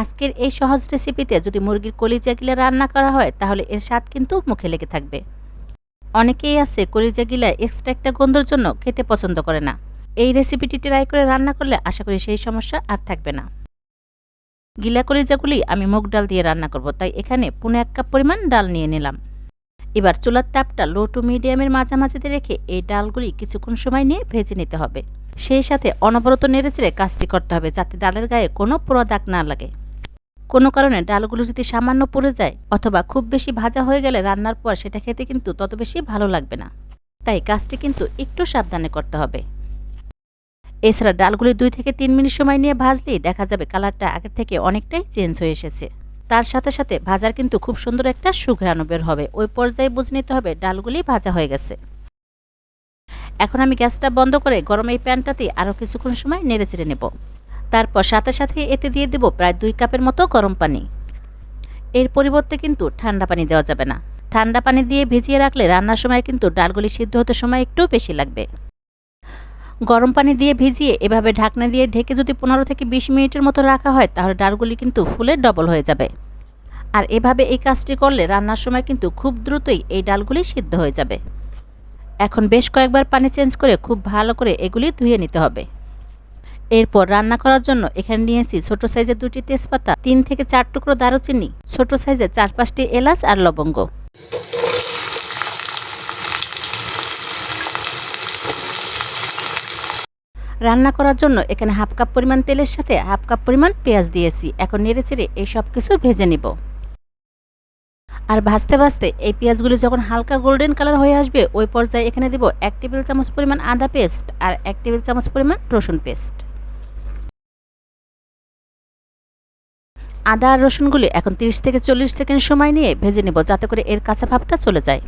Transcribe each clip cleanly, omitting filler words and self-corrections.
আজকের এই সহজ রেসিপিতে যদি মুরগির কলিজা গিলা রান্না করা হয় তাহলে এর স্বাদ কিন্তু মুখে লেগে থাকবে। অনেকেই আছে কলিজা গিলা এক্সট্রা একটা গন্ধের জন্য খেতে পছন্দ করে না। এই রেসিপিটি ট্রাই করে রান্না করলে আশা করি সেই সমস্যা আর থাকবে না। গিলা কলিজাগুলি আমি মুগ ডাল দিয়ে রান্না করব, তাই এখানে 1.5 কাপ পরিমাণ ডাল নিয়ে নিলাম। এবার চুলার তাপটা লো টু মিডিয়ামের মাঝামাঝিতে রেখে এই ডালগুলি কিছুক্ষণ সময় নিয়ে ভেজে নিতে হবে। সেই সাথে অনবরত নেড়েচেড়ে কাজটি করতে হবে যাতে ডালের গায়ে কোনো পোড়া দাগ না লাগে। কোনো কারণে ডালগুলো যদি সামান্য পুড়ে যায় অথবা খুব বেশি ভাজা হয়ে গেলে রান্নার পর সেটা খেতে কিন্তু তত বেশি ভালো লাগবে না, তাই কাজটি কিন্তু একটু সাবধানে করতে হবে। এছাড়া ডালগুলি 2 থেকে 3 মিনিট সময় নিয়ে ভাজলেই দেখা যাবে কালারটা আগের থেকে অনেকটাই চেঞ্জ হয়ে এসেছে। তার সাথে সাথে ভাজার কিন্তু খুব সুন্দর একটা সুঘ্রাণ বের হবে। ওই পর্যায়ে বুঝে নিতে হবে ডালগুলি ভাজা হয়ে গেছে। এখন আমি গ্যাসটা বন্ধ করে গরম এই প্যানটাতে আরও কিছুক্ষণ সময় নেড়েচেড়ে নেব। তারপর সাথে সাথে এতে দিয়ে দেব প্রায় 2 কাপের মতো গরম পানি। এর পরিবর্তে কিন্তু ঠান্ডা পানি দেওয়া যাবে না। ঠান্ডা পানি দিয়ে ভিজিয়ে রাখলে রান্নার সময় কিন্তু ডালগুলি সিদ্ধ হতে সময় একটু বেশি লাগবে। গরম পানি দিয়ে ভিজিয়ে এভাবে ঢাকনা দিয়ে ঢেকে যদি 15 থেকে 20 মিনিটের মতো রাখা হয় তাহলে ডালগুলি কিন্তু ফুলে ডবল হয়ে যাবে। আর এভাবে এই কাজটি করলে রান্নার সময় কিন্তু খুব দ্রুতই এই ডালগুলি সিদ্ধ হয়ে যাবে। এখন বেশ কয়েকবার পানি চেঞ্জ করে খুব ভালো করে এগুলি ধুয়ে নিতে হবে। এরপর রান্না করার জন্য এখানে নিয়েছি ছোট সাইজের 2টি তেজপাতা, 3 থেকে 4 টুকরো দারুচিনি, ছোট সাইজের 4-5টি এলাচ আর লবঙ্গ। রান্না করার জন্য এখানে 1/2 কাপ পরিমাণ তেলের সাথে 1/2 কাপ পরিমাণ পেঁয়াজ দিয়েছি। এখন নেড়েচেড়ে এই সব কিছু ভেজে নিব। আর ভাজতে ভাজতে এই পেঁয়াজগুলি যখন হালকা গোল্ডেন কালার হয়ে আসবে ওই পর্যায়ে এখানে দিব 1 টেবিল চামচ পরিমাণ আদা পেস্ট আর 1 টেবিল চামচ পরিমাণ রসুন পেস্ট। আদা আর রসুনগুলি এখন 30 থেকে 40 সেকেন্ড সময় নিয়ে ভেজে নেব যাতে করে এর কাঁচা ভাবটা চলে যায়।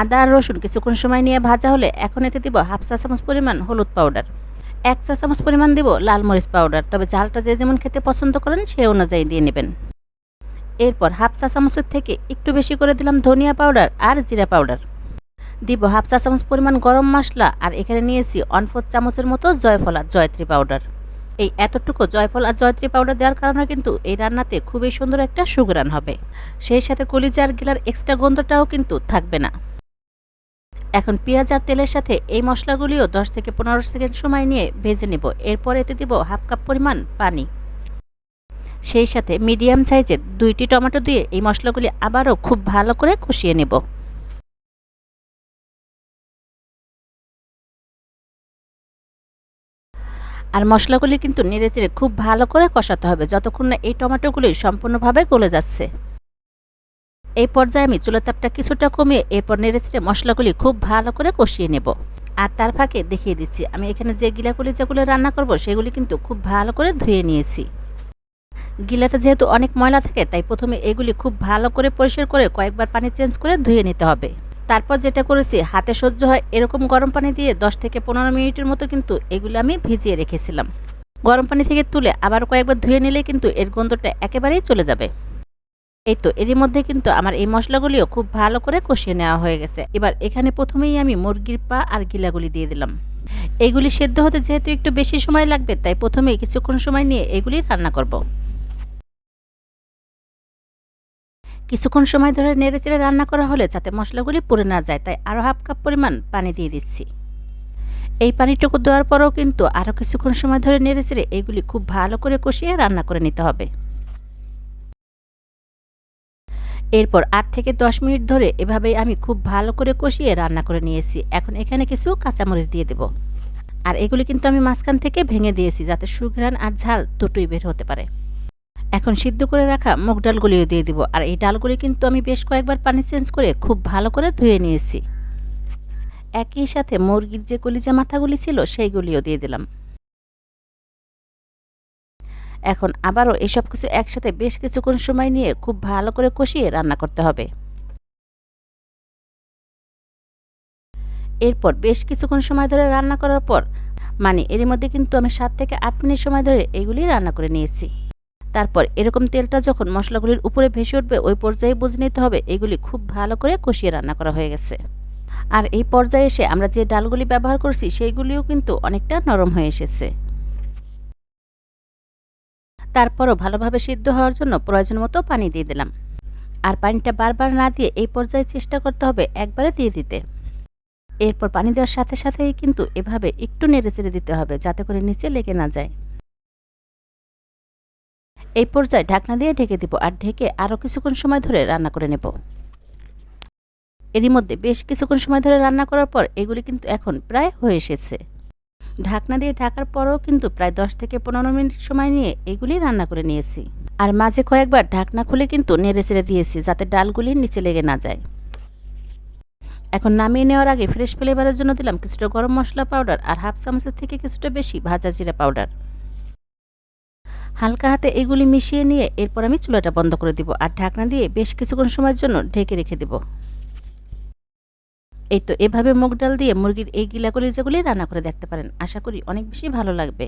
আদা আর রসুন কিছুক্ষণ সময় নিয়ে ভাজা হলে এখন এতে দিব 1/2 চা চামচ পরিমাণ হলুদ পাউডার, 1 চা চামচ পরিমাণ দিব লাল মরিচ পাউডার, তবে ঝালটা যে যেমন খেতে পছন্দ করেন সেই অনুযায়ী দিয়ে নেবেন। এরপর 1/2 চা চামচের থেকে একটু বেশি করে দিলাম ধনিয়া পাউডার আর জিরা পাউডার। দিব 1/2 চা চামচ পরিমাণ গরম মশলা আর এখানে নিয়েছি 1/4 চামচের মতো জয়ফল আর জয়ত্রী পাউডার। এই এতটুকু জয়ফল আর জয়ত্রী পাউডার দেওয়ার কারণে কিন্তু এই রান্নাতে খুবই সুন্দর একটা সুঘ্রাণ হবে। সেই সাথে কলিজা আর গিলার এক্সট্রা গন্ধটাও কিন্তু থাকবে না। এখন পেঁয়াজ আর তেলের সাথে এই মশলাগুলিও 10 থেকে 15 সেকেন্ড সময় নিয়ে ভেজে নেব। এরপর এতে দিব 1/2 কাপ পরিমাণ পানি। সেই সাথে মিডিয়াম সাইজের 2টি টমেটো দিয়ে এই মশলাগুলি আবারও খুব ভালো করে কষিয়ে নেব। আর মশলাগুলি কিন্তু নেড়েচেড়ে খুব ভালো করে কষাতে হবে যতক্ষণ না এই টমেটোগুলি সম্পূর্ণভাবে গলে যাচ্ছে। এই পর্যায়ে আমি চুলার তাপটা কিছুটা কমিয়ে এরপর নেড়েচেড়ে মশলাগুলি খুব ভালো করে কষিয়ে নেব। আর তার ফাঁকে দেখিয়ে দিচ্ছি আমি এখানে যে গিলা কলিজাগুলো রান্না করব সেগুলি কিন্তু খুব ভালো করে ধুয়ে নিয়েছি। গিলাতে যেহেতু অনেক ময়লা থাকে তাই প্রথমে এগুলি খুব ভালো করে পরিষ্কার করে কয়েকবার পানি চেঞ্জ করে ধুয়ে নিতে হবে। তারপর যেটা করেছি হাতে সহ্য হয় এরকম গরম পানি দিয়ে 10 থেকে 15 মিনিটের মতো কিন্তু এগুলো আমি ভিজিয়ে রেখেছিলাম। গরম পানি থেকে তুলে আবার কয়েকবার ধুয়ে নিলে কিন্তু এর গন্ধটা একেবারেই চলে যাবে। এই তো এরই মধ্যে কিন্তু আমার এই মশলাগুলিও খুব ভালো করে কষিয়ে নেওয়া হয়ে গেছে। এবার এখানে প্রথমেই আমি মুরগির পা আর গিলাগুলি দিয়ে দিলাম। এইগুলি সেদ্ধ হতে যেহেতু একটু বেশি সময় লাগবে তাই প্রথমেই কিছুক্ষণ সময় নিয়ে এগুলি রান্না করব। কিছুক্ষণ সময় ধরে নেড়েচেড়ে রান্না করা হলে যাতে মশলাগুলি পুড়ে না যায় তাই আরও 1/2 কাপ পরিমাণ পানি দিয়ে দিচ্ছি। এই পানিটুকু দেওয়ার পরেও কিন্তু আরও কিছুক্ষণ সময় ধরে নেড়েচেড়ে এইগুলি খুব ভালো করে কষিয়ে রান্না করে নিতে হবে। এরপর 8 থেকে 10 মিনিট ধরে এভাবেই আমি খুব ভালো করে কষিয়ে রান্না করে নিয়েছি। এখন এখানে কিছু কাঁচামরিচ দিয়ে দেব। আর এগুলি কিন্তু আমি মাঝখান থেকে ভেঙে দিয়েছি যাতে সুঘ্রাণ আর ঝাল দুটোই বের হতে পারে। এখন সিদ্ধ করে রাখা মুগ ডালগুলিও দিয়ে দিব। আর এই ডালগুলি কিন্তু আমি বেশ কয়েকবার পানি চেঞ্জ করে খুব ভালো করে ধুয়ে নিয়েছি। একই সাথে মুরগির যে কলিজা মাথাগুলি ছিল সেইগুলিও দিয়ে দিলাম। এখন আবারও এসব কিছু একসাথে বেশ কিছুক্ষণ সময় নিয়ে খুব ভালো করে কষিয়ে রান্না করতে হবে। এরপর বেশ কিছুক্ষণ সময় ধরে রান্না করার পর এর মধ্যে কিন্তু আমি 7 থেকে 8 মিনিট সময় ধরে এগুলি রান্না করে নিয়েছি। তারপর এরকম তেলটা যখন মশলাগুলির উপরে ভেসে উঠবে ওই পর্যায়ে বুঝে নিতে হবে এগুলি খুব ভালো করে কষিয়ে রান্না করা হয়ে গেছে। আর এই পর্যায়ে এসে আমরা যে ডালগুলি ব্যবহার করছি সেইগুলিও কিন্তু অনেকটা নরম হয়ে এসেছে। তারপরও ভালোভাবে সিদ্ধ হওয়ার জন্য প্রয়োজন মতো পানি দিয়ে দিলাম। আর পানিটা বারবার না দিয়ে এই পর্যায়ে চেষ্টা করতে হবে একবারে দিয়ে দিতে। এরপর পানি দেওয়ার সাথে সাথেই কিন্তু এভাবে একটু নেড়েচেড়ে দিতে হবে যাতে করে নিচে লেগে না যায়। এই পর্যায়ে ঢাকনা দিয়ে ঢেকে দিব আর ঢেকে আরও কিছুক্ষণ সময় ধরে রান্না করে নেব। এরই মধ্যে বেশ কিছুক্ষণ সময় ধরে রান্না করার পর এগুলি কিন্তু এখন প্রায় হয়ে এসেছে। ঢাকনা দিয়ে ঢাকার পরও কিন্তু প্রায় 10 থেকে 15 মিনিট সময় নিয়ে এগুলি রান্না করে নিয়েছি। আর মাঝে কয়েকবার ঢাকনা খুলে কিন্তু নেড়েচেড়ে দিয়েছি যাতে ডালগুলি নিচে লেগে না যায়। এখন নামিয়ে নেওয়ার আগে ফ্রেশ ফ্লেভারের জন্য দিলাম কিছুটা গরম মশলা পাউডার আর হাফ চামচের থেকে কিছুটা বেশি ভাজা জিরা পাউডার। হালকা হাতে এগুলি মিশিয়ে নিয়ে এরপর আমি চুলাটা বন্ধ করে দিব আর ঢাকনা দিয়ে বেশ কিছুক্ষণ সময়ের জন্য ঢেকে রেখে দেব। এই তো এভাবে মুগ ডাল দিয়ে মুরগির এই গিলা কলিজাগুলি রান্না করে দেখতে পারেন। আশা করি অনেক বেশি ভালো লাগবে।